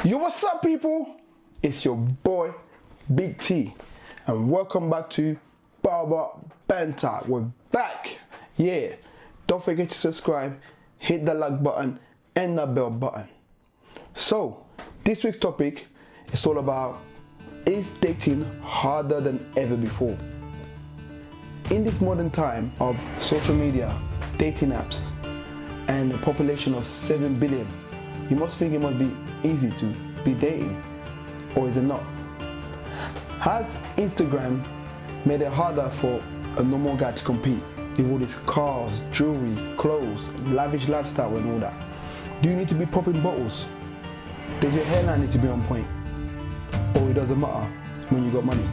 Yo, what's up, people? It's your boy Big T, and welcome back to Barber Banter. We're back. Yeah, don't forget to subscribe, hit the like button and the bell button. So this week's topic is all about, is dating harder than ever before? In this modern time of social media, dating apps, and a population of 7 billion, you must think it must be easy to be dating, or is it not? Has Instagram made it harder for a normal guy to compete with all these cars, jewelry, clothes, lavish lifestyle and all that? Do you need to be popping bottles? Does your hairline need to be on point? Or it doesn't matter when you got money?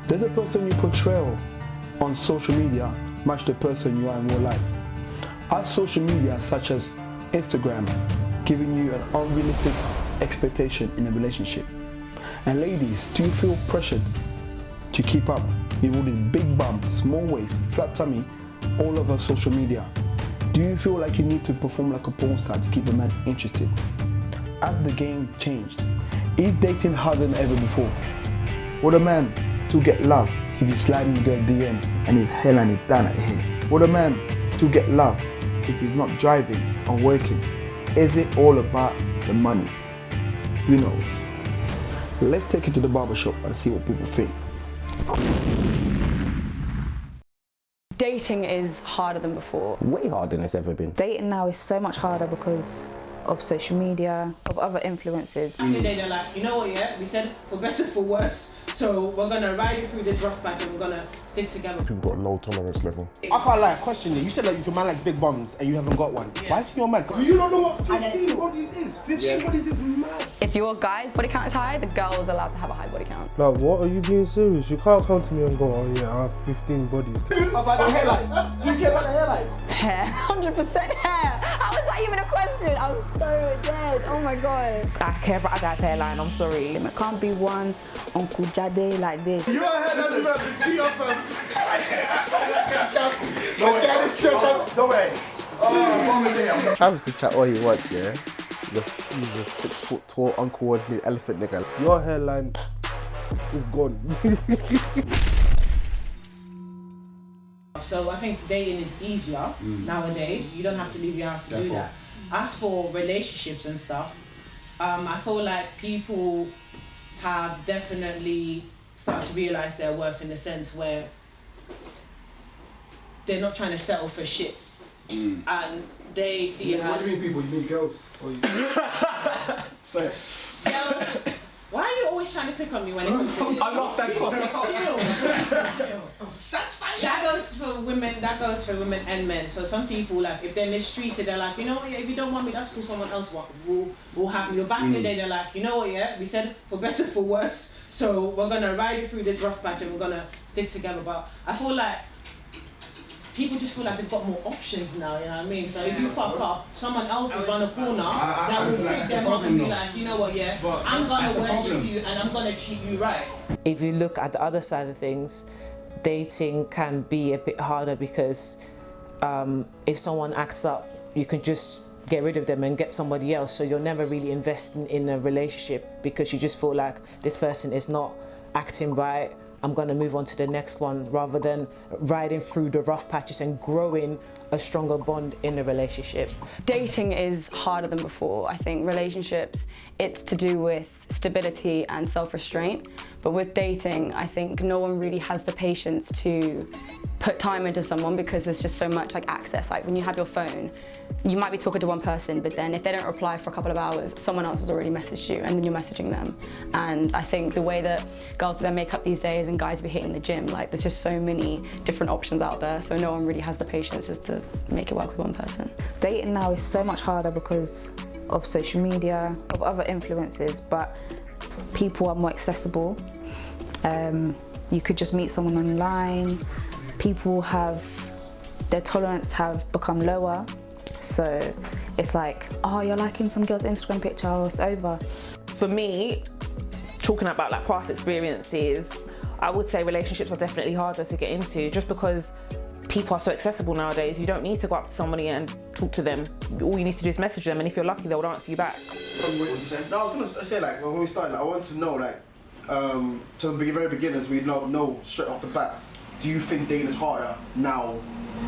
Does the person you portray on social media match the person you are in real life? Are social media such as Instagram giving you an unrealistic expectation in a relationship? And ladies, do you feel pressured to keep up with all these big bums, small waist, flat tummy all over social media? Do you feel like you need to perform like a porn star to keep a man interested? As the game changed, is dating harder than ever before? Would a man still get love if you slide into a DM and his hairline is down at him? Would a man still get love if he's not driving or working? Is it all about the money? You know. Let's take it to the barbershop and see what people think. Dating is harder than before. Way harder than it's ever been. Dating now is so much harder because of social media, of other influences. Back in the day, they're like, you know what, yeah, we said for better, for worse, so we're gonna ride through this rough patch and we're gonna stick together. People got a low tolerance level. I can't lie, question you. You said that you man like big bums and you haven't got one. Yeah. Why is your man? You don't know what 15 bodies is. 15 bodies is mad. If your guy's body count is high, the girl is allowed to have a high body count. Like, what? Are you being serious? You can't come to me and go, oh yeah, I have 15 bodies. About the hairline. Do you care about the hairline? Hair, 100% hair. How is that even a question? I'm so dead. Oh my god. I care about a guy's hairline, I'm sorry. It can't be one Uncle Jade like this. Your hairline is about to be up. No way. Travis can chat all he wants, yeah? He's a 6 foot tall, uncoordinated elephant nigga. Your hairline is gone. So I think dating is easier nowadays. You don't have to leave your house to do that. As for relationships and stuff, I feel like people have definitely started to realise their worth in the sense where they're not trying to settle for shit. And they see it as... What do you mean people? You mean girls? Or you... Sorry. Girls, why are you always trying to pick on me when it comes to this? I'm not that Chill. Shots fired. That goes for women and men. So some people, like, if they're mistreated, they're like, you know what, yeah, if you don't want me, that's cool, someone else will have me. But back in the day, they're like, you know what, yeah, we said for better, for worse, so we're gonna ride through this rough patch and we're gonna stick together. But I feel like people just feel like they've got more options now, you know what I mean? So if you fuck up, someone else is around the corner that will pick them up and be like, you know what, yeah, I'm gonna worship you and I'm gonna treat you right. If you look at the other side of things, dating can be a bit harder because if someone acts up, you can just get rid of them and get somebody else. So you're never really investing in a relationship because you just feel like this person is not acting right. I'm going to move on to the next one rather than riding through the rough patches and growing a stronger bond in a relationship. Dating is harder than before. I think relationships, it's to do with stability and self-restraint. But with dating, I think no one really has the patience to put time into someone because there's just so much like access. Like when you have your phone, you might be talking to one person, but then if they don't reply for a couple of hours, someone else has already messaged you and then you're messaging them. And I think the way that girls do their makeup these days and guys be hitting the gym, like there's just so many different options out there. So no one really has the patience just to make it work with one person. Dating now is so much harder because of social media, of other influences, but people are more accessible. You could just meet someone online. People have, their tolerance have become lower. So it's like, oh, you're liking some girl's Instagram picture, oh, it's over. For me, talking about like past experiences, I would say relationships are definitely harder to get into just because people are so accessible nowadays. You don't need to go up to somebody and talk to them. All you need to do is message them, and if you're lucky, they'll answer you back. No, I was gonna say, like, when we started, like, I wanted to know, like, to the very beginners, we know straight off the bat. Do you think dating is harder now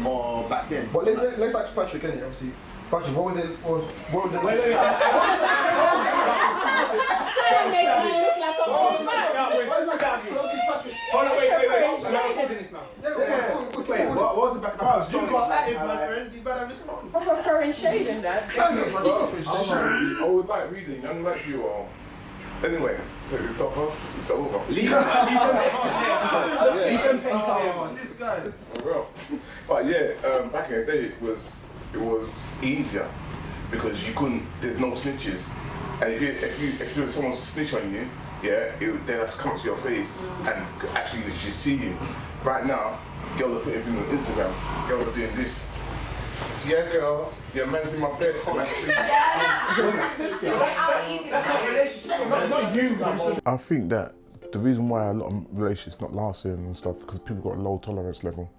or back then? But let's ask Patrick, innit, obviously. Patrick, what was it? What was it? Wait. Wait, what was it back then? You got active, my friend. You better respond. I'm preferring shade in that. I would like reading, young like you are. Anyway, take this top off, it's over. Leave them. This guy. For real. But yeah, back in the day it was easier because you couldn't. There's no snitches, and if someone snitch on you, yeah, they'd have to come up to your face and actually just see you. Right now, girls are putting things on Instagram. Girls are doing this. Yeah, girl, your man's in my bed. That's not a relationship. That's not you. I think that the reason why a lot of relationships not lasting and stuff because people got a low tolerance level.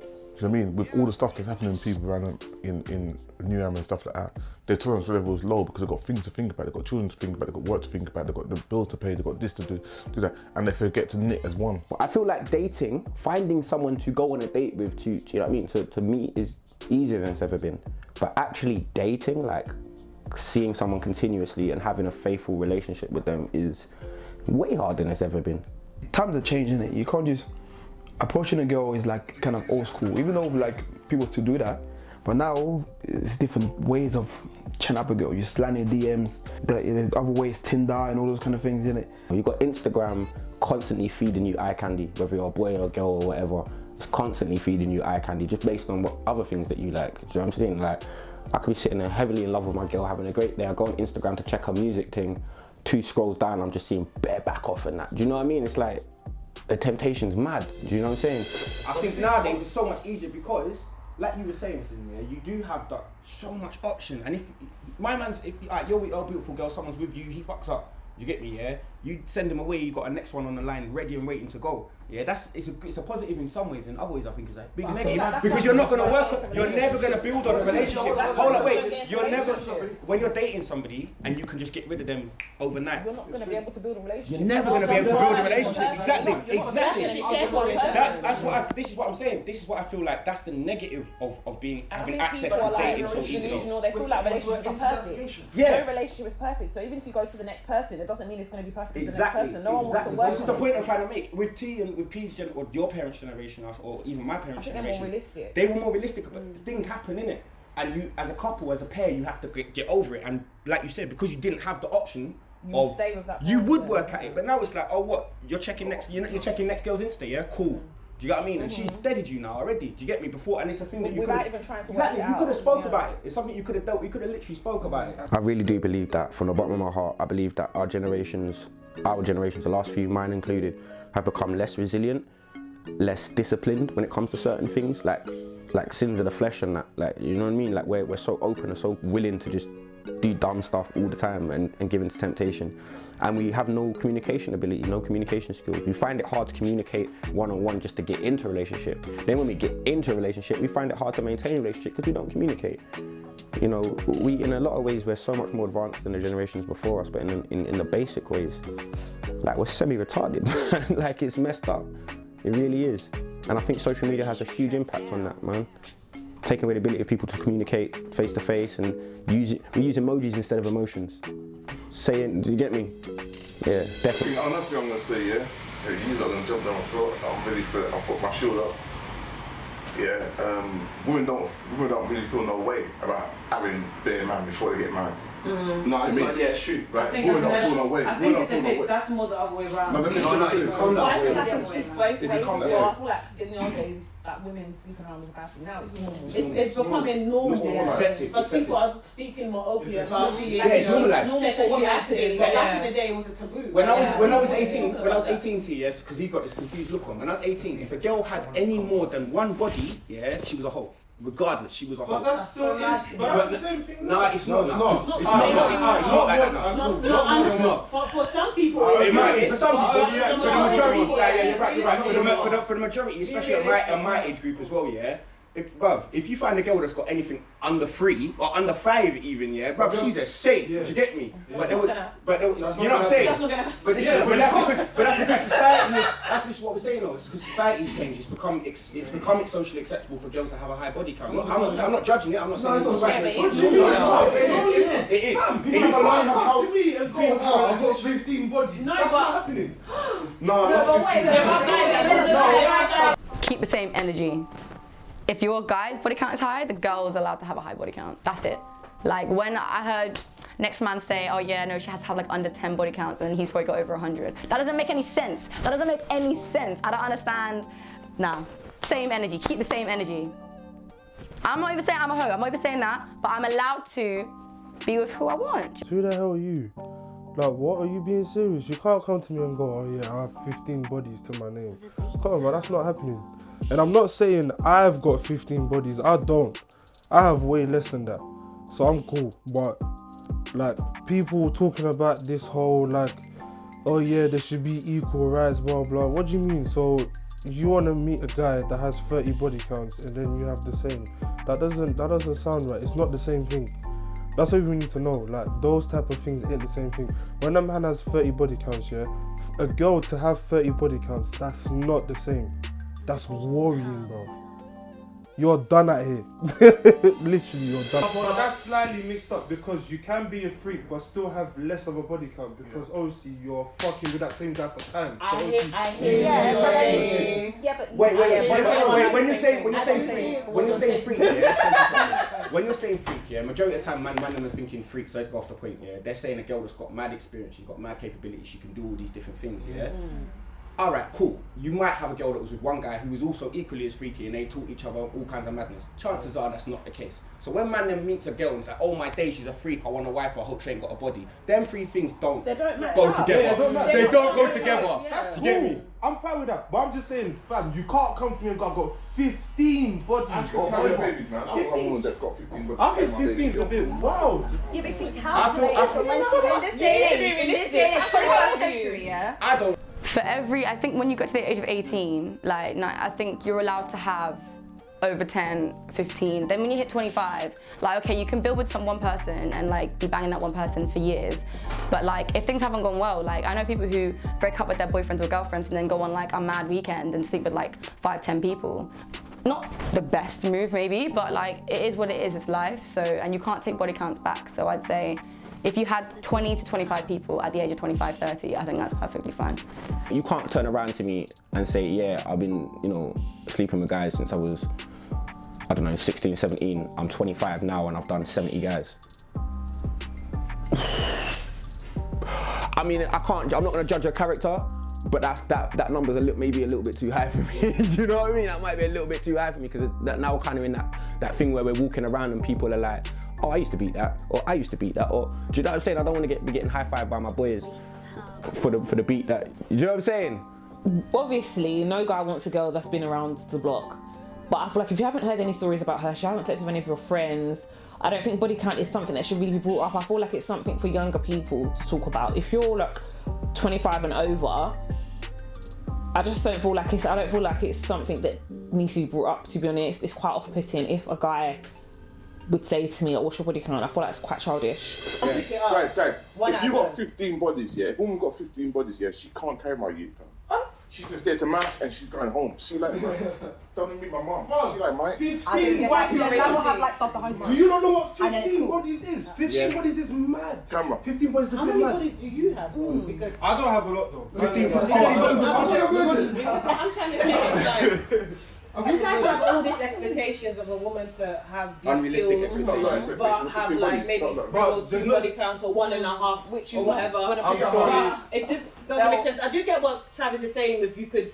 Do you know what I mean? With all the stuff that's happening to people around in New Am and stuff like that, their tolerance level is low because they've got things to think about, they've got children to think about, they've got work to think about, they've got the bills to pay, they've got this to do that, and they forget to knit as one. I feel like dating, finding someone to go on a date with, to you know what I mean, to me is easier than it's ever been. But actually dating, like seeing someone continuously and having a faithful relationship with them is way harder than it's ever been. Times are changing, innit? You can't just approaching a girl is like kind of old school, even though like people still do that. But now it's different ways of chatting up a girl. You slide in DMs, there's other ways, Tinder and all those kind of things, innit? You've got Instagram constantly feeding you eye candy, whether you're a boy or a girl or whatever. It's constantly feeding you eye candy just based on what other things that you like. Do you know what I'm saying? Like, I could be sitting there heavily in love with my girl, having a great day. I go on Instagram to check her music thing. 2 scrolls down, I'm just seeing bare back off and that. Do you know what I mean? It's like, the temptation's mad. Do you know what I'm saying? I think nowadays it's so much easier because, like you were saying, yeah, you do have so much option. And if you're with your beautiful girl, someone's with you, he fucks up. You get me, yeah? You send him away, you got a next one on the line, ready and waiting to go. Yeah, it's a positive in some ways, in other ways I think it's a big negative. Because you're not gonna you're never gonna build on a relationship. Hold on, wait, when you're dating somebody and you can just get rid of them overnight. You're not going to be able to build a relationship. You're never gonna be able to build a relationship. Exactly. This is what I'm saying. This is what I feel like that's the negative of having access to dating so easily. They feel like relationships are perfect. Yeah. No relationship is perfect. So even if you go to the next person, it doesn't mean it's going to be perfect for the next Exactly. person. No one wants to work. This is the point I'm trying to make. With T and with P's or your parents' generation, or even my parents' generation, more realistic. they were more realistic. But things happen, innit? And you, as a couple, as a pair, you have to get over it. And like you said, because you didn't have the option You stay with that you would person. work at it. But now it's like, oh, what? You're checking next girl's Insta, yeah? Cool. Do you get what I mean? And she's deaded you now already. Do you get me? Before, and it's a thing that you could without even trying to exactly. work it You could have out, spoke about it. It's something you could have dealt. We could have literally spoke about it. I really do believe that from the bottom of my heart. I believe that our generations, the last few, mine included, have become less resilient, less disciplined when it comes to certain things, like sins of the flesh and that. Like, you know what I mean? Like we're so open and so willing to just do dumb stuff all the time and give in to temptation. And we have no communication ability, no communication skills. We find it hard to communicate one-on-one just to get into a relationship. Then when we get into a relationship, we find it hard to maintain a relationship because we don't communicate. You know, we, in a lot of ways, we're so much more advanced than the generations before us, but in the basic ways, like we're semi-retarded. Like, it's messed up. It really is. And I think social media has a huge impact on that, man. Taking away the ability of people to communicate face to face and we use emojis instead of emotions. Saying, do you get me? Yeah, definitely. Another thing I'm gonna say, yeah, you're not gonna jump down my throat. I'm ready for it. I've got my shield up. Yeah, women don't really feel no way about having being married before they get married. No, it's not. Yeah, it's true. Right? I think Women don't feel no way. I think it's a bit. That's more the other way around. No, it's But I feel like it's both ways. It becomes Well, I feel like in the old days, like women sleeping around with capacity. Now it's normal. It's becoming normal. Accepted. But people are speaking more openly about being it's normalised. normal for women to do. But back in the day, it was a taboo. When I was 18, yeah, because he's got this confused look on. When I was 18, if a girl had any more than one body, yeah, she was a hoe. regardless, she was a hoe. But that's still is. But that's the same thing. No, it's not. It's It's not. not like that. No, It's not. For some people, It it's might be for some people, yeah. for the majority, you're right. For the majority, especially at my age group as well, yeah. If you find a girl that's got anything under 3 or under 5 even, yeah, bruv, she's a saint. Do you get me? But you know what I'm saying? That's not gonna happen. But that's because society is. That's just what we're saying, though. It's because society's changed. It's becoming socially acceptable for girls to have a high body count. I'm not judging it. I'm not saying it's right. It is. Come to me and go, I've got 15 bodies. That's not happening. Keep the same energy. If your guy's body count is high, the girl's allowed to have a high body count. That's it. Like when I heard next man say, oh yeah, no, she has to have like under 10 body counts and he's probably got over 100. That doesn't make any sense. That doesn't make any sense. I don't understand. Nah, same energy, keep the same energy. I'm not even saying I'm a hoe, I'm not even saying that, but I'm allowed to be with who I want. Who the hell are you? Like, what, are you being serious? You can't come to me and go, oh yeah, I have 15 bodies to my name. Come on, man, that's not happening. And I'm not saying I've got 15 bodies, I don't. I have way less than that. So I'm cool, but like people talking about this whole like, oh yeah, there should be equal rights, blah blah. What do you mean? So you want to meet a guy that has 30 body counts and then you have the same? That doesn't sound right. It's not the same thing. That's what we need to know. Like those type of things ain't the same thing. When a man has 30 body counts, yeah, a girl to have 30 body counts, that's not the same. That's worrying, bro. You're done at here. Literally, you're done. But that's slightly mixed up because you can be a freak but still have less of a body count because obviously you're fucking with that same guy for time. I hear you. Wait. When you're saying freak, yeah, majority of the time, man are thinking freak. So let's go off the point. Yeah, they're saying a girl that's got mad experience, she's got mad capability, she can do all these different things. Yeah. Alright, cool. You might have a girl that was with one guy who was also equally as freaky and they taught each other all kinds of madness. Chances are that's not the case. So when man then meets a girl and it's like, oh my day, she's a freak, I want a wife, I hope she ain't got a body. Them three things don't go together. They don't go together. That's Do you get me? I'm fine with that, but I'm just saying, fam, you can't come to me and go, I've got 15 bodies. I've got babies, man. I've got a woman that's got 15 bodies. I think 15 is a bit wild. Yeah, but think how in this day and age, 21st century, yeah? I don't. For every, I think when you get to the age of 18, like, I think you're allowed to have over 10, 15. Then when you hit 25, like, okay, you can build with one person and like be banging that one person for years. But like, if things haven't gone well, like I know people who break up with their boyfriends or girlfriends and then go on like a mad weekend and sleep with like 5, 10 people. Not the best move maybe, but like it is what it is, it's life. So, and you can't take body counts back. So I'd say, if you had 20 to 25 people at the age of 25, 30, I think that's perfectly fine. You can't turn around to me and say, yeah, I've been, sleeping with guys since I was, 16, 17. I'm 25 now and I've done 70 guys. I mean, I'm not gonna judge your character, but that number's maybe a little bit too high for me. You know what I mean? That might be a little bit too high for me because now we're kind of in that thing where we're walking around and people are like, oh, I used to beat that, or I used to beat that, or do you know what I'm saying? I don't want to be getting high-fived by my boys for the beat that, do you know what I'm saying? Obviously, no guy wants a girl that's been around the block. But I feel like if you haven't heard any stories about her, she hasn't slept with any of your friends, I don't think body count is something that should really be brought up. I feel like it's something for younger people to talk about. If you're like 25 and over, I just don't feel like it's something that needs to be brought up, to be honest. It's quite off-putting if a guy would say to me, what's your body count? I feel like it's quite childish. Yeah. Guys, if you got 15 bodies, yeah, if a woman got 15 bodies, yeah, she can't carry my youth, fam. She's just there to math and she's going home. She like, don't meet my mom. She like, mate. 15 bodies. Do you not know what 15 bodies is? 15 bodies is mad. Camera. 15 bodies is How many bodies do you have? Because I don't have a lot though. 15 I'm trying to say it's like, you guys have all these expectations of a woman to have these unrealistic skills, expectations. but have like maybe 2 body counts or 1.5, which or whatever. I'm sorry. It just doesn't make sense. I do get what Travis is saying. If you could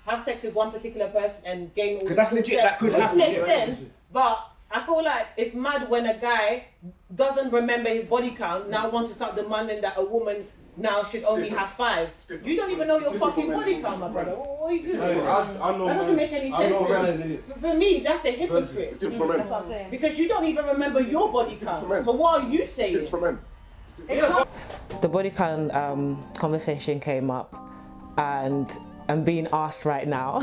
have sex with one particular person and gain all the that's legit. That could happen. Makes sense, but I feel like it's mad when a guy doesn't remember his body count, now wants to start demanding that a woman now should only have 5. You don't even know your fucking body count, my brother. What are you doing? I know That doesn't make any sense to me. For me, that's a hypocrite. It's for men. That's what I'm saying. Because you don't even remember your body count. So what are you saying? It's for men. The body count conversation came up, and I'm being asked right now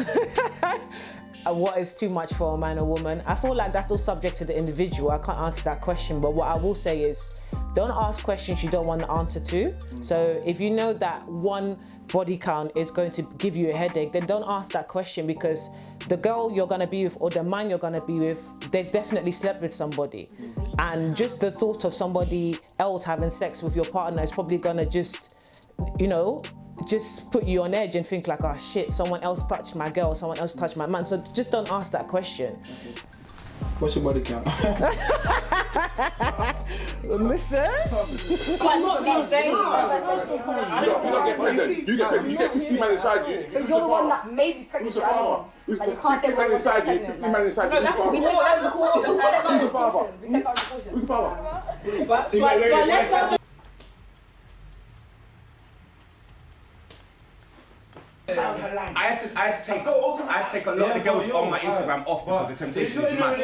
what is too much for a man or woman. I feel like that's all subject to the individual. I can't answer that question, but what I will say is don't ask questions you don't want the answer to. So if you know that one body count is going to give you a headache, then don't ask that question, because the girl you're going to be with or the man you're going to be with, they've definitely slept with somebody. And just the thought of somebody else having sex with your partner is probably going to just, you know, just put you on edge and think like, oh shit, someone else touched my girl, someone else touched my man. So just don't ask that question. What's your body count? Listen. I'm not being vain. You get 50 men inside you. But you're the one that made me pregnant. Who's the father? Like, you can't get 50 men inside you. 50 men inside you. That's what we take out of precaution. Who's the father? We take out of precaution. Who's the father? But let's go. I had to take a lot of the girls on my Instagram off because the temptation is mad.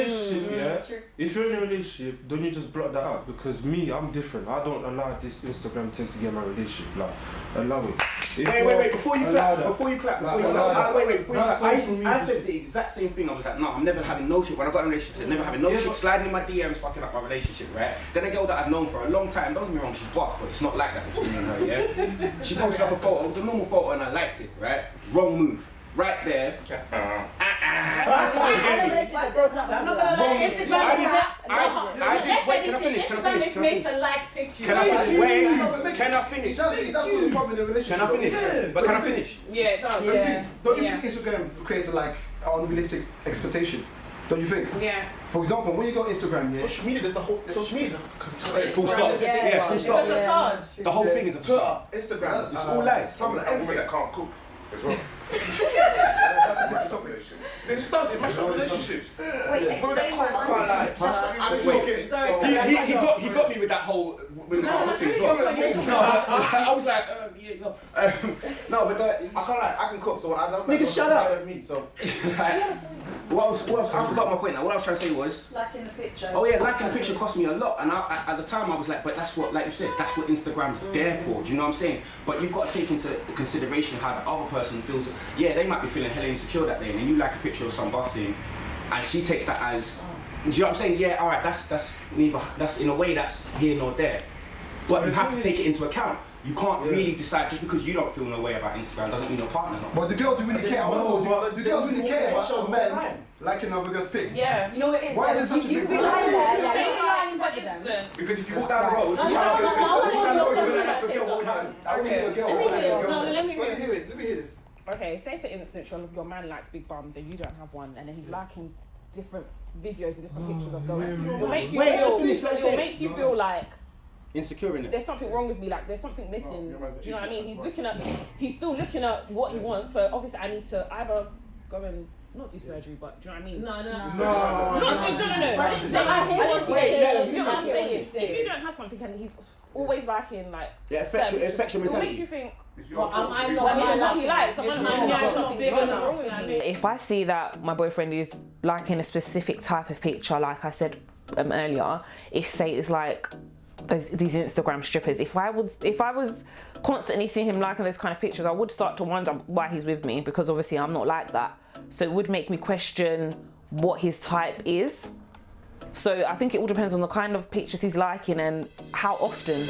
If you're in a relationship, don't you just block that out? Because me, I'm different. I don't allow this Instagram thing to get my relationship. Like, allow it. Wait, before you clap, I said the exact same thing. I was like, no, I'm never having no shit. When I got in a relationship, never having no shit sliding in my DMs, fucking up my relationship, right? Then a girl that I've known for a long time, don't get me wrong, she's buff, but it's not like that between me and her, yeah? She posted up a photo, it was a normal photo and I liked it, right? Wrong move. Right there. Wait, can I finish? But can I finish? Yeah, it does. Don't you think Instagram creates an unrealistic expectation? Don't you think? Yeah. For example, when you go on Instagram, yeah. Social media, there's the whole social media. Full stop. Yeah, full stop. It's a facade. The whole thing is a facade. Instagram, It's all lies. Some of the women that can't cook as well. That's a different topic. It does, it messes up relationships. Wait, explain He got me with that whole women can't cook thing as well. So I was like, no, but I can't lie, I can cook, so I don't. Nigga, shut up. Meat, so. What else? I forgot my point now. What I was trying to say was... Liking the picture. Oh yeah, liking the picture cost me a lot. And at the time I was like, but that's what, like you said, that's what Instagram's there for. Do you know what I'm saying? But you've got to take into consideration how the other person feels. Yeah, they might be feeling hella insecure that day, and then you like a picture of some buff thing, and she takes that as... Do you know what I'm saying? Yeah, alright, that's in a way that's here nor there. But you have to take it into account. You can't really decide just because you don't feel no way about Instagram doesn't mean your partner's not. But the girls who really care, the girls really care about men liking other girls' pic. Yeah. You know what it is? Why is it such a big deal? Because if you walk down the road, Let me hear this. Okay, say for instance your man likes big bums and you don't have one, and then he's liking different videos and different pictures of girls. It'll make you feel like insecure in it. There's something wrong with me, like there's something missing. Do you know what I mean? He's still looking at what he wants, so obviously I need to either go and not do surgery, but do you know what I mean? No. If you don't have something and he's always liking like affection it'll mentality. make you think, I'm not he likes. if I see that my boyfriend is liking a specific type of picture, like I said earlier, if say it's like these Instagram strippers, if I was constantly seeing him liking those kind of pictures, I would start to wonder why he's with me, because obviously I'm not like that. So it would make me question what his type is. So I think it all depends on the kind of pictures he's liking and how often.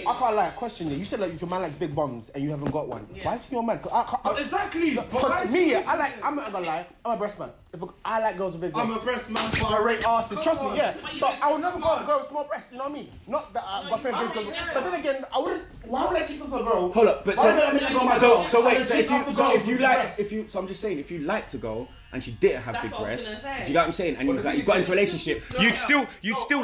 I can't lie, question you. You said like if your man likes big bums and you haven't got one. Yeah. Why is he your man? Exactly. Because me, I'm not gonna lie, I'm a breast man. I like girls with big bums. I'm a breast man. I rate asses, trust me, yeah. But I would never go to a girl with small breasts, you know what I mean? Not that I've got friends with big. But then again, I wouldn't. Why would I cheat on a girl? Hold up, but so wait, so I'm just saying, if you like to go and she didn't have big breasts, do you know what I'm saying? And you was like, you got into a relationship, you'd still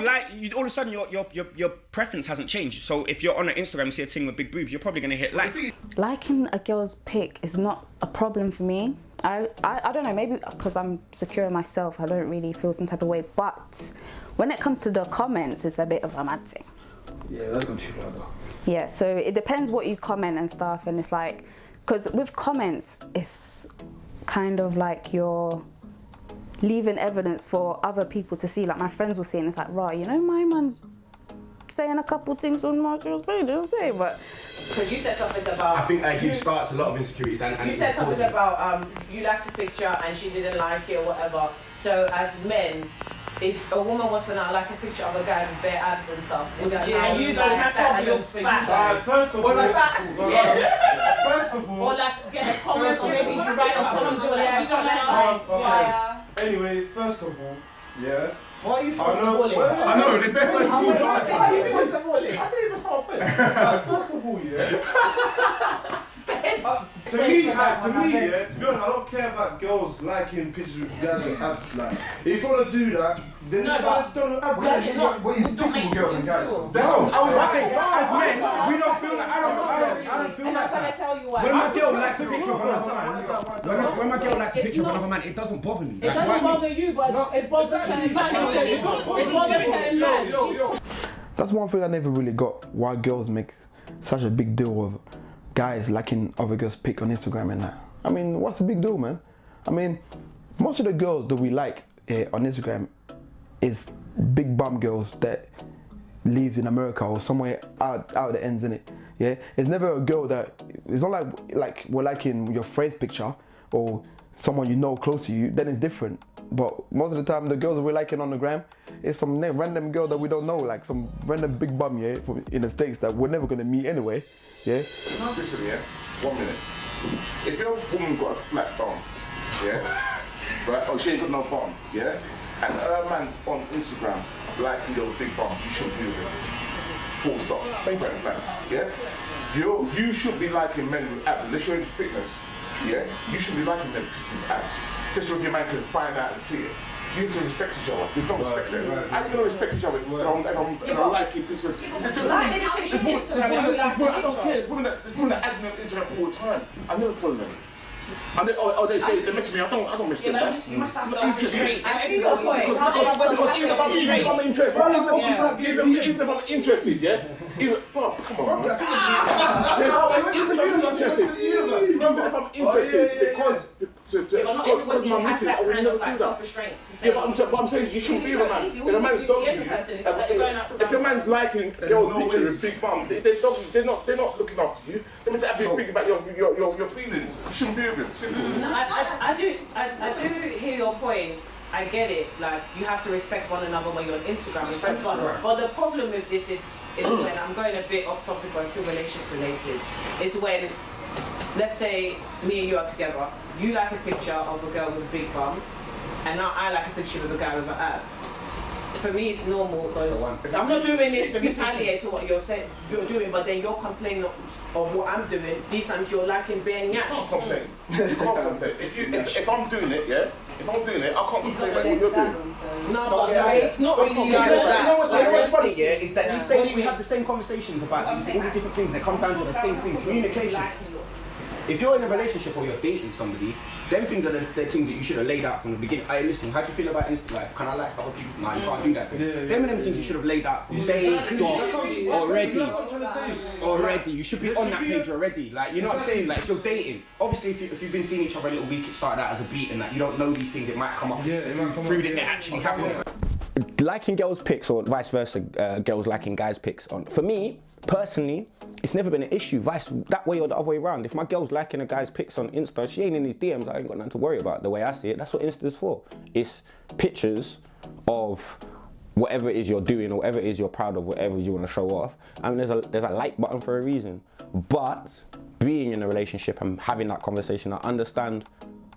like, all of a sudden your preference hasn't changed. So if you're on an Instagram and see a thing with big boobs, you're probably gonna hit like. Liking a girl's pic is not a problem for me. I don't know, maybe because I'm secure in myself, I don't really feel some type of way. But when it comes to the comments, it's a bit of a mad thing. Yeah, that's going too far though. Yeah, so it depends what you comment and stuff, and it's like, because with comments, it's kind of like you're leaving evidence for other people to see. Like my friends will see, and it's like, right, you know, my man's saying a couple things on my girl's page, you know what I'm saying? But because you said something about, I think IG starts a lot of insecurities, and you said something about you liked a picture and she didn't like it or whatever. So as men, if a woman wants to not like a picture of a guy with bare abs and stuff, and you don't have problems for you guys. First of all, or like get a comment or maybe you write a comment or like Anyway, first of all, yeah. What are you supposed to call it? I know, there's better first of all. What are you supposed to call it? I didn't even start with. First of all, yeah. To me, yeah, to be honest, I don't care about girls liking pictures with guys with abs. Like, if you want to do that, then don't have abs. But it's different with girls and guys. That's what I was saying. As men, we don't feel like I don't feel like that. When my girl likes a picture of another man, when my girl likes a picture of another man, it doesn't bother me. It doesn't bother you, but it bothers certain men. It bothers certain men. That's one thing I never really got. Why girls make such a big deal of guys liking other girls' pic on Instagram and that. I mean, what's the big deal, man? I mean, most of the girls that we like on Instagram is big bum girls that lives in America or somewhere out the ends, innit? Yeah, it's never a girl that, it's not like we're liking your friend's picture or someone you know close to you, then it's different. But most of the time, the girls that we're liking on the gram is some random girl that we don't know, like some random big bum, yeah, from in the States that we're never gonna meet anyway, yeah. Listen, yeah, 1 minute. If your woman got a flat bum, yeah, right, or she ain't got no bum, yeah, and her man's on Instagram liking your big bum, you shouldn't be with it. Full stop. Thank you, man. Yeah, you should be liking men with abs. Unless you're into fitness, yeah, you should be liking men with abs. Just so your man can find out and see it. You have to respect each other. There's no respect there. How you gonna respect each other if I'm liking pictures? I don't care. There's women that add me on Instagram all the time. I never follow them. They message me. I don't message them back. You must have some straight. I see your point. If I'm interested, if I'm interested, yeah. Bob, come on. If I'm interested, because my missus, I would never do that. Yeah, but I'm saying you shouldn't be with a man. If a man's dogging you, if your man's liking girls' pictures with big bums, they're not looking after you. They're meant to be thinking about your feelings. You shouldn't be with them. Simple. No, I do hear your point. I get it. Like you have to respect one another when you're on Instagram. But the problem with this is when I'm going a bit off topic, but still relationship related. Is when, let's say me and you are together. You like a picture of a girl with a big bum, and now I like a picture of a guy with an ab. For me, it's normal because I'm not doing it to retaliate to what you're doing, but then you're complaining of what I'm doing. These times you're liking being yash. You can't complain. You can't complain. If I'm doing it, yeah. If I'm doing it, I can't complain about what you're doing. No, but it's not really like that. You know what's funny, yeah? Is that we have the same conversations about all the different things that come down to the same thing: communication. If you're in a relationship or you're dating somebody, them things are the things that you should have laid out from the beginning. Hey, listen, how do you feel about Insta life? Can I like other people? Nah, you can't do that. Them are them things you should have laid out from day dot already. You should be on that page already. Like, you know what I'm saying? Like, if you're dating, obviously, if you've been seeing each other a little week, it started out as a beat and that you don't know these things, it might come up through that it actually happened. Liking girls' pics or vice versa, girls liking guys' pics on. For me, personally, it's never been an issue. That way or the other way around. If my girl's liking a guy's pics on Insta, she ain't in his DMs, I ain't got nothing to worry about. The way I see it, that's what Insta's for. It's pictures of whatever it is you're doing or whatever it is you're proud of, whatever you want to show off. I mean, there's a like button for a reason. But being in a relationship and having that conversation, I understand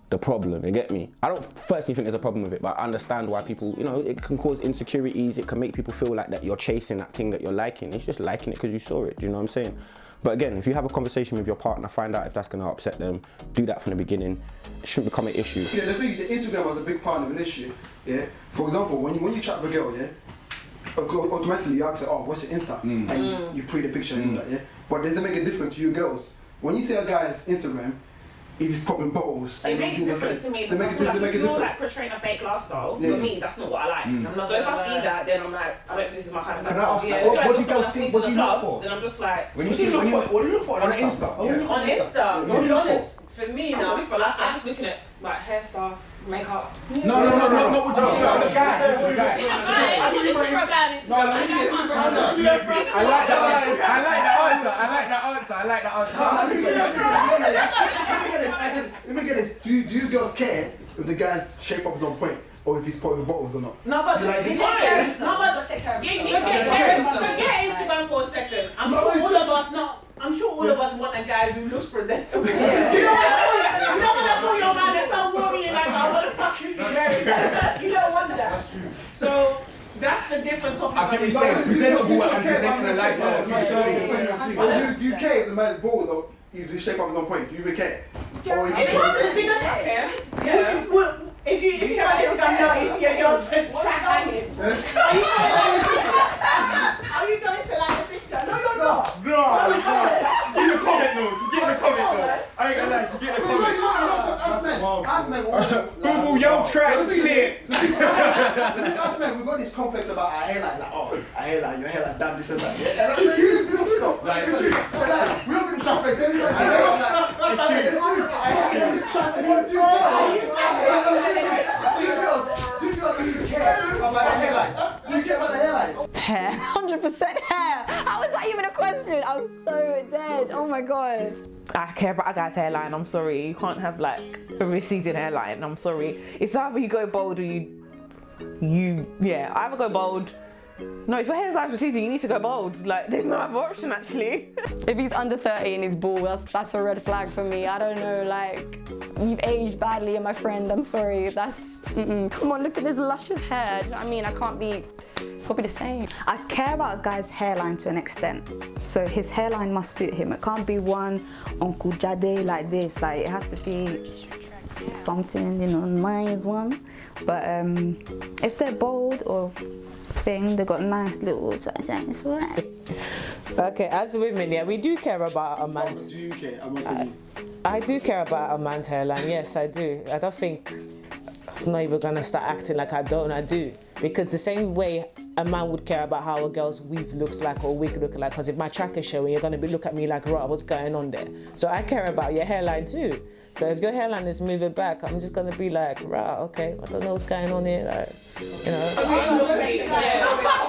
the problem, you get me? I don't personally think there's a problem with it, but I understand why people, you know, it can cause insecurities, it can make people feel like that you're chasing that thing that you're liking. It's just liking it because you saw it, do you know what I'm saying? But again, if you have a conversation with your partner, find out if that's going to upset them, do that from the beginning. It shouldn't become an issue. Yeah, the thing is, Instagram was a big part of an issue, yeah? For example, when you chat with a girl, yeah? Automatically you ask her, oh, what's your Insta? And you put the picture and all that, yeah? But does it make a difference to you girls? When you see a guy's Instagram, if he's popping bottles. It makes a difference to me because I feel like if you're like portraying a fake lifestyle, for me that's not what I like. So if I see that, then I'm like, I don't think this is my kind of lifestyle. Can I ask, what do you girls see? What do you look for? Then I'm just like, What do you look for on Insta? On Insta, to be honest, for me now, I'm just looking at like hair stuff, makeup. No, what would you show? The guy. I like that answer. Let me get this. Do you girls care if the guy's shape up is on point or if he's popping bottles or not? No, but Like, forget Instagram for a second. I'm sure all of us want a guy who looks presentable. You don't want to pull your man and start worrying like, oh, what the fuck is he wearing? You don't want that. So that's a different topic. I get what you're saying. Presentable and presenting a lifestyle. Do you care if the man's bald or if his shape up is on point? Do you even care? Or is If you got Instagram now, you see your girls track hanging. Are you going to like the picture? No, you're not. No. She give a comment though. I ain't gonna lie, she give a comment. Us men, Boo, yo, track, clear. Us men, we've got this complex about our hairline, like, oh, our hairline, your hairline, damn this and that. Yeah? And I'm like, you know, like, it's true. We're not gonna stop it. Hair, 100% hair. How is that even a question? I'm so dead. Oh my god. I care about a guy's hairline. I'm sorry. You can't have like a receding hairline. I'm sorry. It's either you go bald or you either go bald. No, if your hair's like receding, you need to go bald. Like, there's no other option actually. If he's under 30 and he's bald, that's a red flag for me. I don't know, like, you've aged badly, my friend. I'm sorry. That's, Come on, look at this luscious hair. Do you know what I mean? I can't be the same. I care about a guy's hairline to an extent. So his hairline must suit him. It can't be one Uncle Jade like this. Like, it has to be something, nice one. But if they're bold or thing, they got nice little something, it's alright. Okay, as women, we do care about a man's. Do you care? I'm not telling you. I do care about a man's hairline. Yes, I do. I don't think I'm not even gonna start acting like I don't. I do, because the same way a man would care about how a girl's weave looks like or wig looks like. Because if my track is showing, you're gonna look at me like, right, what's going on there? So I care about your hairline too. So if your hairline is moving back, I'm just gonna be like, right, okay, I don't know what's going on here, like,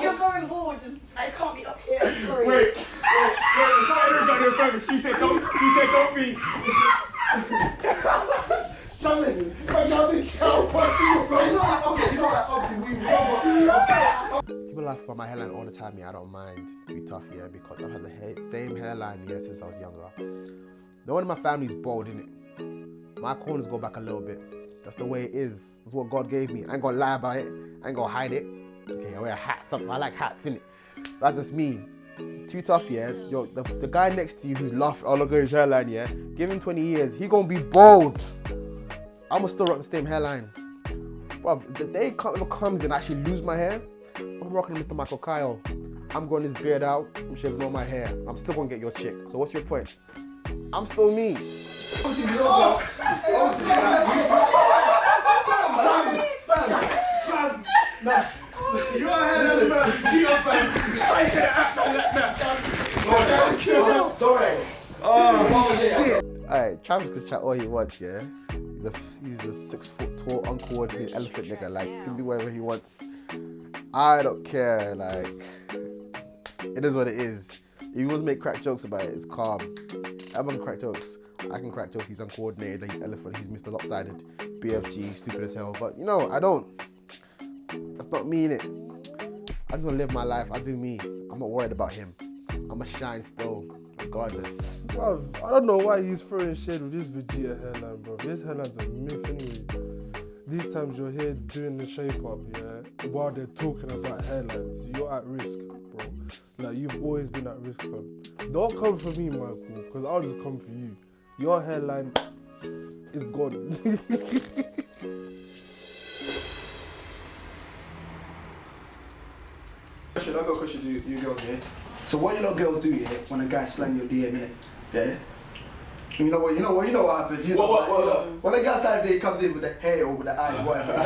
You're going bald. I can't be up here. Sorry. Wait. She said don't be. People laugh about my hairline all the time, I don't mind. Too tough, because I've had the same hairline since I was younger. No one in my family's bald, innit? My corners go back a little bit. That's the way it is. That's what God gave me. I ain't gonna lie about it. I ain't gonna hide it. Okay, I wear hats. I like hats, innit? That's just me. Too tough, Yo, the guy next to you who's laughing, oh, look at his hairline, give him 20 years. He gonna be bald. I'ma still rock the same hairline. Bruv, the day comes and I actually lose my hair, I'm rocking Mr. Michael Kyle. I'm growing this beard out. I'm shaving all my hair. I'm still gonna get your chick. So what's your point? I'm still me. Alright, Travis can chat all he wants, He's a 6 foot tall, uncoordinated elephant nigga. Like, he can do whatever he wants. I don't care. Like, it is what it is. If he wants to make crack jokes about it, it's calm. Everyone can crack jokes. I can crack jokes. He's uncoordinated, he's elephant, he's Mr. Lopsided, BFG, stupid as hell. But I don't. That's not me, innit? I just want to live my life. I do me. I'm not worried about him. I'ma shine still, regardless. Bruv, I don't know why he's throwing shade with this Vegeta hairline, bro. His hairline's a myth anyway. These times you're here doing the shape up, while they're talking about hairlines. You're at risk, bro. Like, you've always been at risk, fam. Don't come for me, Michael, because I'll just come for you. Your hairline is gone. I got a question to you girls, So what you lot girls do, when a guy slang your DM, You know what happens. When the guy started dating, comes in with the hair or with the eyes, whatever.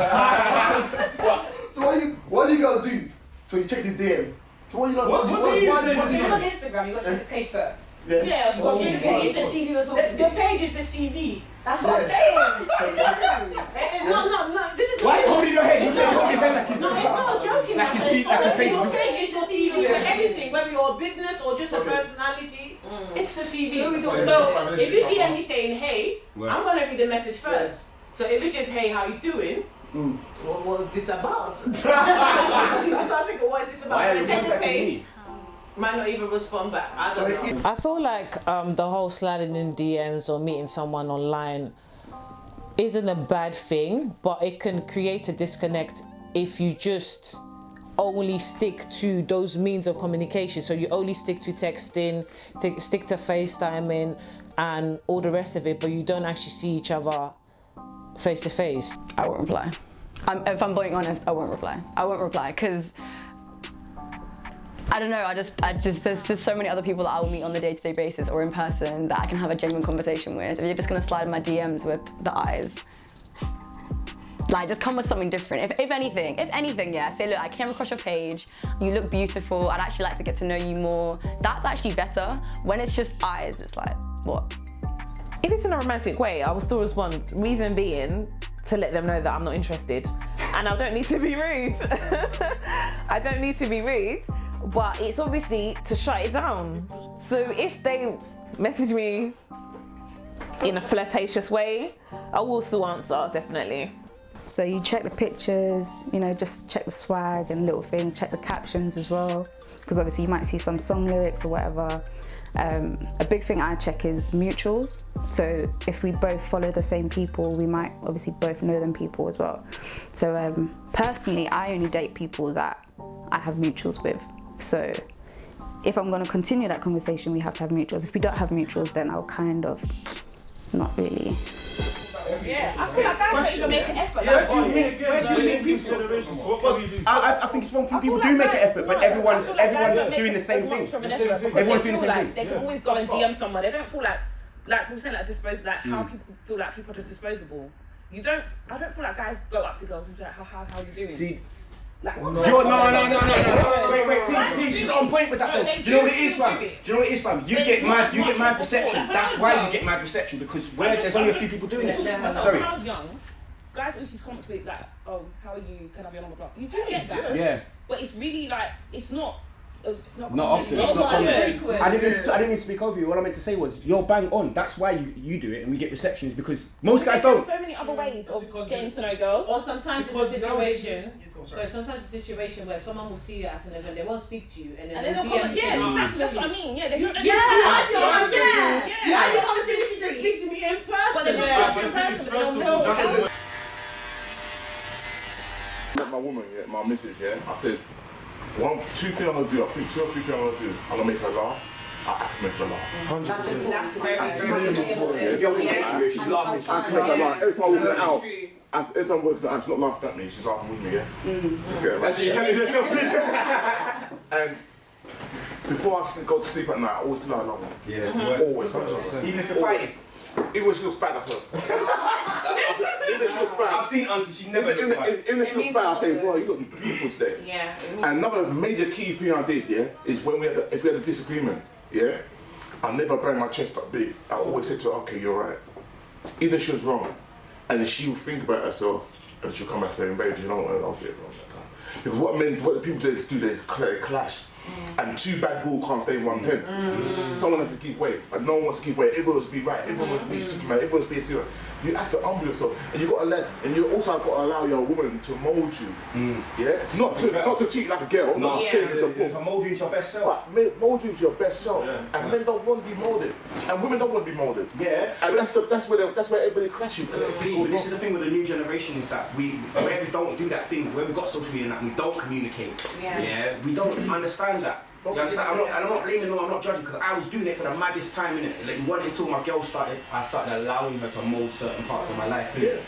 So what do you guys do? So you check his DM. So what do you like? What do you say? When you're on Instagram, you got to check his page first. Yeah, of course. Your page to see who you're talking to. Your page is the CV. That's what I'm saying. No. This is. Why are you holding your head? He's holding his head like he's. No, it's not joking. Like his feet, like his face. Your page is the CV for everything, whether you're a business or just a personality. It's a CV. So if you DM me saying hey, I'm gonna read the message first. So if it's just hey, how you doing? What was this about? So I think, what is this about? I check the page. Might not even respond back. I don't know. I feel like the whole sliding in DMs or meeting someone online isn't a bad thing, but it can create a disconnect if you just only stick to those means of communication. So you only stick to texting, stick to FaceTiming and all the rest of it, but you don't actually see each other face to face. I won't reply. If I'm being honest, I won't reply. I won't reply because I don't know, there's just so many other people that I will meet on a day-to-day basis or in person that I can have a genuine conversation with. If you're just gonna slide in my DMs with the eyes, like just come with something different. If anything, yeah, say look, I came across your page, you look beautiful, I'd actually like to get to know you more. That's actually better. When it's just eyes, it's like, what? If it's in a romantic way, I will still respond. Reason being, to let them know that I'm not interested. And I don't need to be rude. I don't need to be rude. But it's obviously to shut it down. So if they message me in a flirtatious way, I will still answer, definitely. So you check the pictures, you know, just check the swag and little things, check the captions as well, because obviously you might see some song lyrics or whatever. A big thing I check is mutuals. So if we both follow the same people, we might obviously both know them people as well. So personally, I only date people that I have mutuals with. So if I'm going to continue that conversation, we have to have mutuals. If we don't have mutuals, then I'll kind of not really. Yeah, I feel like guys don't even make an effort. Where do you meet people? I think it's one thing. People do make an effort, but everyone's doing the same thing. Everyone's doing the same thing. They can always go and DM someone. They don't feel like we're saying, how people feel like people are just disposable. I don't feel like guys go up to girls and be like, how are you doing? See, no. Wait, T, she's on point with that though. Do you know what it is, fam? You get mad perception. That's why you get mad perception, because there's only a few people doing it. Sorry. When I was young, guys used to comment to me like, oh, how are you? Can I be on the block? You do get that. Yeah. But it's really like, it's not not often. It's not common. I didn't mean to speak over you. All I meant to say was you're bang on. That's why you do it and we get receptions, because most guys don't. There's so many other ways of getting to know girls. Or sometimes it's a situation. So sometimes it's a situation where someone will see you at an event, they won't speak to you, and then they'll comment. Yeah, exactly. That's what I mean. Yeah, they don't. Why you come to me to speak to me in person? Met my woman, my missus, I said, two things I'm gonna do. I think 2 or 3 things I'm gonna do. I'm gonna make her laugh. I have to make her laugh. That's very important. She's laughing. I have to make her laugh. Every time we go out, every time we go out, she's not laughing at me. She's laughing with me. Let's get her. That's what you're telling yourself. And before I go to sleep at night, I always tell her I love her. Yeah. Always. Even if you're fighting. Even when she looks bad, that's her. Even if she looks bad. I've seen Auntie, she never looks bad. Even if she looks bad, I say, boy, you look beautiful today. Yeah. And another major key thing I did, is when if we had a disagreement, I never bang my chest up big. I always say to her, okay, you're right. Even if she was wrong, and then she would think about herself, and she'll come back saying, baby, you know what, I'll get it wrong that time. Because what the people do, they clash. And 2 bad balls can't stay in 1 pen. Someone has to give way. And no one wants to give way. Everyone wants to be right. Everyone wants to be Superman. Everyone wants to be a hero. You have to humble yourself, and you also got to allow your woman to mold you. Not to treat you like a girl. To mold you into your best self. But mold you into your best self. And men don't want to be molded, and women don't want to be molded. Yeah. And that's where everybody clashes. But this is the thing with the new generation, is that where we don't do that thing, where we got social media and that, we don't communicate. We don't understand that. You understand? I'm not blaming them, I'm not judging, because I was doing it for the maddest time, innit? Like, it wasn't until my girl I started allowing her to mold certain parts of my life, innit?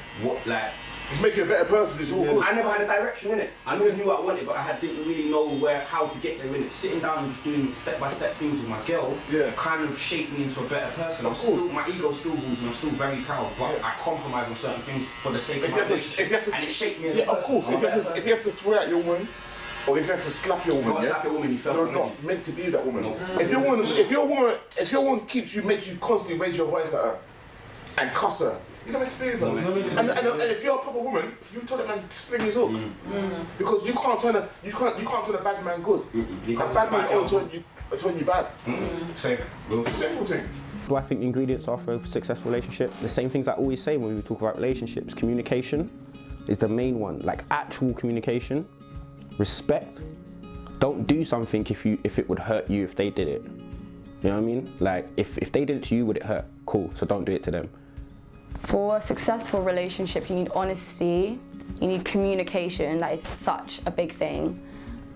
Just make you a better person. It's all good. I never had a direction in it. I always knew what I wanted, but didn't really know how to get there in it. Sitting down and just doing step-by-step things with my girl kind of shaped me into a better person. My ego still rules and I'm still very proud, but I compromise on certain things for the sake of my relationship. And it shaped me as a person. Of course, if you have to swear at your woman, or if you have to slap your woman, you're not meant to be that woman. No. If your woman makes you constantly raise your voice at her and cuss her, you're not meant to be with her. And if you're a proper woman, you tell that man to sling his hook. Because you can't turn a bad man good. A bad man will turn you bad. Simple thing. Do I think the ingredients are for a successful relationship? The same things I always say when we talk about relationships. Communication is the main one, like actual communication. Respect. Don't do something if it would hurt you if they did it. You know what I mean? Like if they did it to you, would it hurt? Cool, so don't do it to them. For a successful relationship, you need honesty, you need communication. That is such a big thing.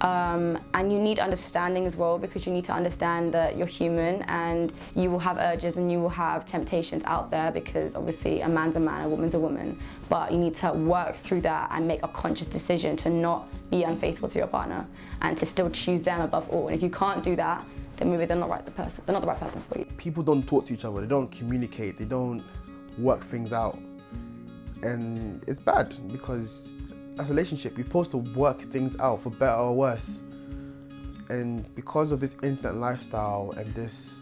And you need understanding as well, because you need to understand that you're human and you will have urges and you will have temptations out there, because obviously a man's a man, a woman's a woman. But you need to work through that and make a conscious decision to not be unfaithful to your partner and to still choose them above all. And if you can't do that, then maybe they're not the right person for you. People don't talk to each other, they don't communicate, they don't work things out. And it's bad, because as a relationship, you're supposed to work things out for better or worse. And because of this instant lifestyle and this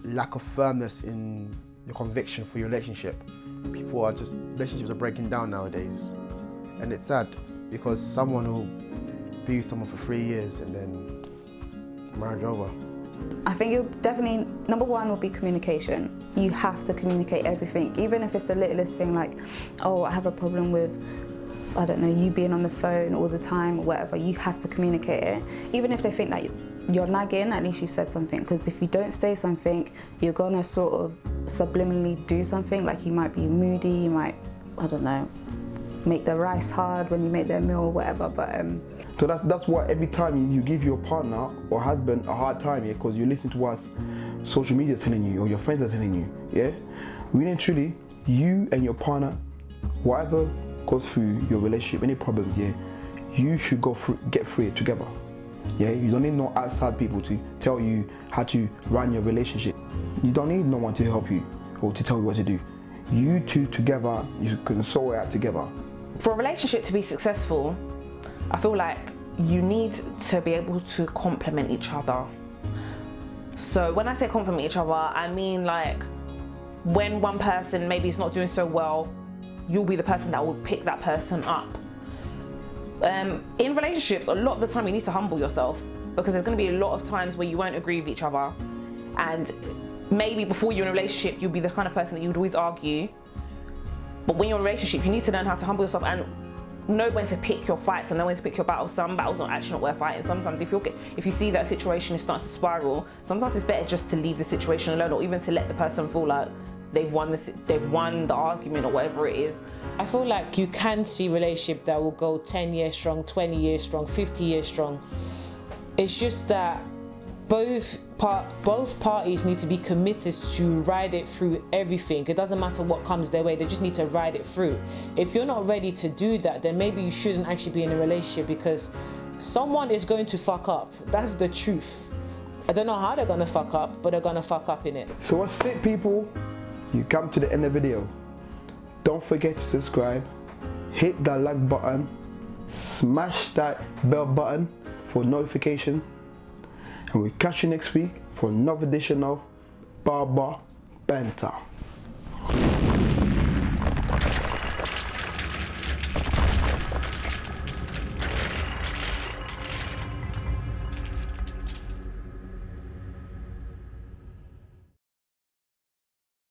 lack of firmness in your conviction for your relationship, relationships are breaking down nowadays. And it's sad, because someone will be with someone for 3 years and then marriage over. I think you'll definitely, number one will be communication. You have to communicate everything, even if it's the littlest thing like, oh, I have a problem with, I don't know, you being on the phone all the time or whatever. You have to communicate it. Even if they think that you're nagging, at least you said something. Because if you don't say something, you're gonna sort of subliminally do something. Like you might be moody, you might, I don't know, make the rice hard when you make their meal or whatever. But so that's why every time you give your partner or husband a hard time, because you listen to what social media is telling you or your friends are telling you, yeah? Really and truly, you and your partner, whatever goes through your relationship, any problems, yeah, you should get through it together. Yeah, you don't need no outside people to tell you how to run your relationship. You don't need no one to help you or to tell you what to do. You two together, you can sort it out together. For a relationship to be successful, I feel like you need to be able to complement each other. So when I say complement each other, I mean like when one person maybe is not doing so well, you'll be the person that will pick that person up. In relationships, a lot of the time you need to humble yourself, because there's going to be a lot of times where you won't agree with each other, and maybe before you're in a relationship you'll be the kind of person that you would always argue, but when you're in a relationship you need to learn how to humble yourself and know when to pick your fights and know when to pick your battles. Some battles are actually not worth fighting. Sometimes if you see that a situation is starting to spiral, sometimes it's better just to leave the situation alone, or even to let the person feel like they've won the argument or whatever it is. I feel like you can see relationships that will go 10 years strong, 20 years strong, 50 years strong. It's just that both parties need to be committed to ride it through everything. It doesn't matter what comes their way, they just need to ride it through. If you're not ready to do that, then maybe you shouldn't actually be in a relationship, because someone is going to fuck up. That's the truth. I don't know how they're gonna fuck up, but they're gonna fuck up in it. So what's it, people? You come to the end of the video. Don't forget to subscribe, hit that like button, smash that bell button for notification, and we'll catch you next week for another edition of Barber Banter.